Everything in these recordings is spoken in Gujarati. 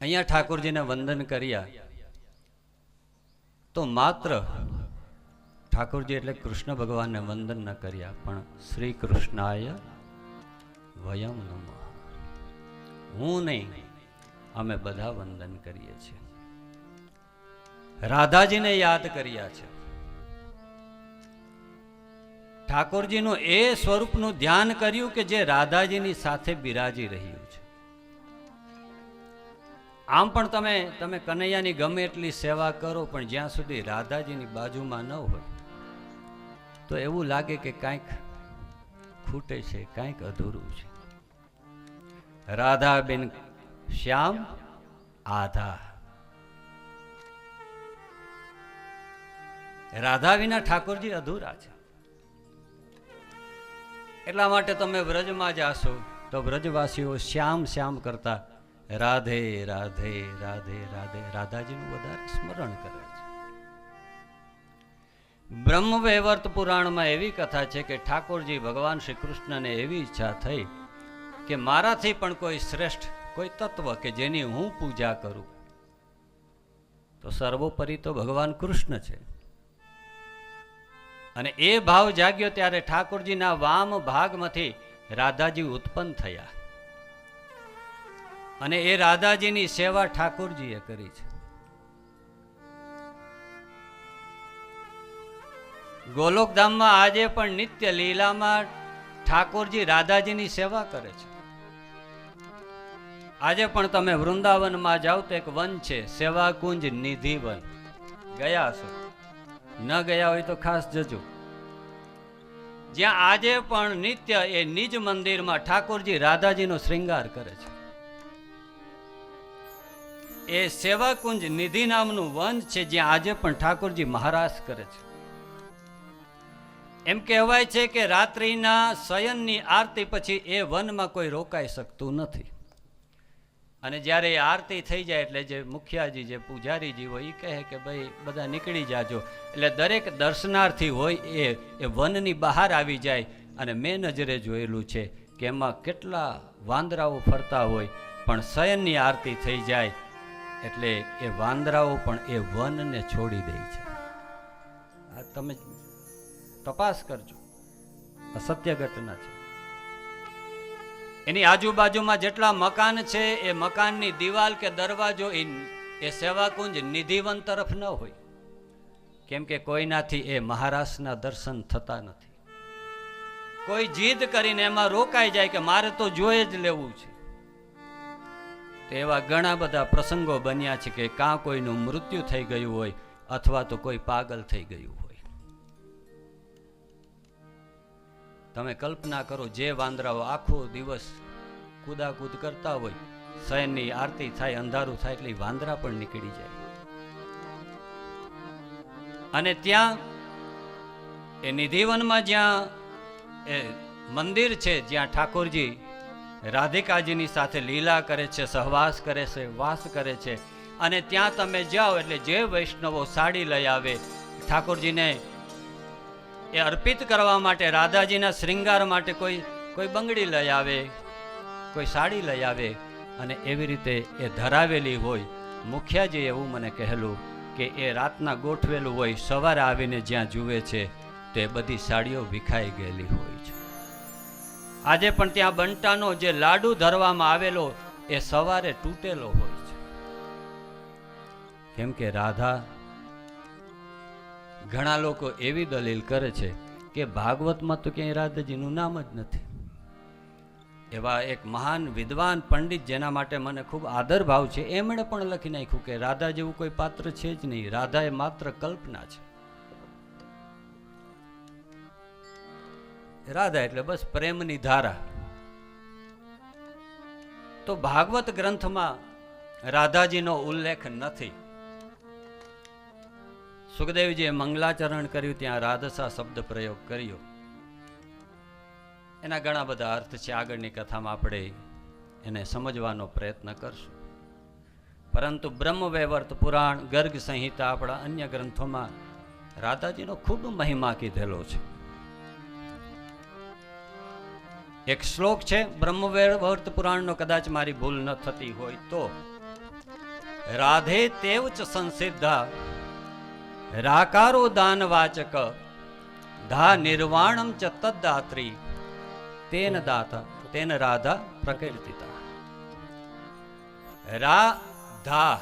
અહીંયા ઠાકોરજીને વંદન કર્યા તો માત્ર ઠાકોરજી એટલે કૃષ્ણ ભગવાનને વંદન ન કર્યા, પણ શ્રી કૃષ્ણાય વયમ નમઃ, હું નહીં અમે બધા વંદન કરીએ છીએ. રાધાજીને યાદ કર્યા છે. ઠાકોરજીનું એ સ્વરૂપનું ધ્યાન કર્યું કે જે રાધાજીની સાથે બિરાજી રહ્યું છે. આમ પણ તમે કનૈયાની ગમે એટલી સેવા કરો, પણ જ્યાં સુધી રાધાજીની બાજુમાં ન હોય તો એવું લાગે કે કાંઈક ખૂટે છે, કાંઈક અધૂરું છે. રાધા બિન શ્યામ આધા. રાધા વિના ઠાકોરજી અધૂરા છે. એટલા માટે તમે વ્રજમાં જાશો તો વ્રજવાસીઓ શ્યામ શ્યામ કરતા રાધે રાધે રાધે રાધે રાધાજીનું વધારે સ્મરણ કરે છે. બ્રહ્મવૈવર્ત પુરાણમાં એવી કથા છે કે ઠાકોરજી ભગવાન શ્રી કૃષ્ણને એવી ઈચ્છા થઈ કે મારાથી પણ કોઈ શ્રેષ્ઠ કોઈ તત્વ કે જેની હું પૂજા કરું, તો સર્વોપરી તો ભગવાન કૃષ્ણ છે. અને એ ભાવ જાગ્યો ત્યારે ઠાકોરજીના વામ ભાગમાંથી રાધાજી ઉત્પન્ન થયા અને એ રાધાજીની સેવા ઠાકોરજીએ કરી છે. ગોલોકધામમાં આજે પણ નિત્ય લીલામાં ઠાકોરજી રાધાજીની સેવા કરે છે. આજે પણ તમે વૃંદાવનમાં જાઓ તો એક વન છે, સેવાકુંજ નિધિ વન. ગયા છો? ન ગયા હોય તો ખાસ જજો. જ્યાં આજે પણ નિત્ય એ નિજ મંદિરમાં ઠાકોરજી રાધાજીનો શ્રૃંગાર કરે છે. એ સેવાકુંજ નિધિ નામનું વન છે જ્યાં આજે પણ ઠાકોરજી મહારાજ કરે છે. એમ કહેવાય છે કે રાત્રિના શયનની આરતી પછી એ વનમાં કોઈ રોકાઈ શકતું નથી. અને જ્યારે એ આરતી થઈ જાય એટલે જે મુખિયાજી જે પૂજારીજી હોય એ કહે કે ભાઈ બધા નીકળી જાજો. એટલે દરેક દર્શનાર્થી હોય એ વનની બહાર આવી જાય. અને મેં નજરે જોયેલું છે કે એમાં કેટલા વાંદરાઓ ફરતા હોય, પણ શયનની આરતી થઈ જાય એટલે એ વાંદરાઓ પણ એ વનને છોડી દે છે. આ તમે તપાસ કરજો, અસત્ય ઘટના છે. એની આજુબાજુમાં જેટલા મકાન છે એ મકાનની દિવાલ કે દરવાજો એ સેવાકુંજ નિધિવન તરફ ન હોય, કેમ કે કોઈનાથી એ મહારાજના દર્શન થતા નથી. કોઈ જીદ કરીને એમાં રોકાઈ જાય કે મારે તો જોઈ જ લેવું છે. તો એવા ઘણા બધા પ્રસંગો બન્યા છે કે કાં કોઈનું મૃત્યુ થઈ ગયું હોય અથવા તો કોઈ પાગલ થઈ ગયું હોય. તમે કલ્પના કરો, જે વાંદરાઓ આખો દિવસ કૂદાકૂદ કરતા હોય, શયનની આરતી થાય, અંધારું થાય એટલે વાંદરા પણ નીકળી જાય. અને ત્યાં એ નિધિવનમાં જ્યાં એ મંદિર છે, જ્યાં ઠાકોરજી રાધિકાજીની સાથે લીલા કરે છે, સહવાસ કરે છે, વાસ કરે છે, અને ત્યાં તમે જાઓ એટલે જે વૈષ્ણવો સાડી લઈ આવે ઠાકોરજીને એ અર્પિત કરવા માટે, રાધાજીના શ્રૃંગાર માટે કોઈ બંગડી લઈ આવે, કોઈ સાડી લઈ આવે, અને એવી રીતે એ ધરાવેલી હોય. મુખિયાજી એવું મને કહેલું કે એ રાતના ગોઠવેલું હોય, સવારે આવીને જ્યાં જુએ છે તો એ બધી સાડીઓ વિખાઈ ગયેલી હોય છે. આજે પણ ત્યાં બંટાનો જે લાડુ ધરવામાં આવેલો એ સવારે તૂટેલો હોય છે. કેમ કે રાધા, ઘણા લોકો એવી દલીલ કરે છે કે ભાગવતમાં તો ક્યાંય રાધાજીનું નામ જ નથી. એવા એક મહાન વિદ્વાન પંડિત જેના માટે મને ખૂબ આદર ભાવ છે, એમણે પણ લખી નાખ્યું કે રાધા જેવું કોઈ પાત્ર છે જ નહીં, રાધા એ માત્ર કલ્પના છે. રાધા એટલે બસ પ્રેમની ધારા. તો ભાગવત ગ્રંથમાં રાધાજીનો ઉલ્લેખ નથી. સુખદેવજીએ મંગલાચરણ કર્યું, ત્યાં રાધસા શબ્દ પ્રયોગ કર્યો. એના ઘણા બધા અર્થ છે. આગળની કથામાં આપણે એને સમજવાનો પ્રયત્ન કરશું. પરંતુ બ્રહ્મવૈવર્ત પુરાણ, ગર્ગ સંહિતા, આપણા અન્ય ગ્રંથોમાં રાધાજીનો ખૂબ મહિમા કીધેલો છે. એક શ્લોક છે બ્રહ્મવૈવર્ત પુરાણનો, કદાચ મારી ભૂલ ન થતી હોય તો, રાધે તેવ ચ સંસિદ્ધા રાકારો દાનવાચક ધા નિર્વાણમ ચ તદ્દાત્રી તેન દાતા તેન રાધા પ્રકીર્તિતા. રાધા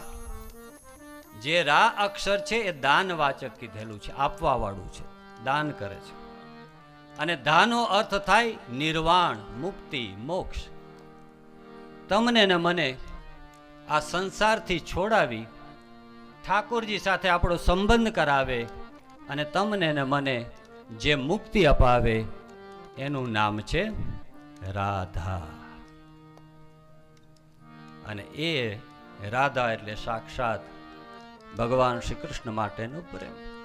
જે રા અક્ષર છે એ દાનવાચક કીધેલું છે, આપવા વાળું છે, દાન કરે છે. અને ધાનો અર્થ થાય નિર્વાણ, મુક્તિ, મોક્ષ. તમને ને મને આ સંસારથી છોડાવી ઠાકોરજી સાથે આપણો સંબંધ કરાવે અને તમને ને મને જે મુક્તિ અપાવે એનું નામ છે રાધા. અને એ રાધા એટલે સાક્ષાત ભગવાન શ્રી કૃષ્ણ માટેનો પ્રેમ.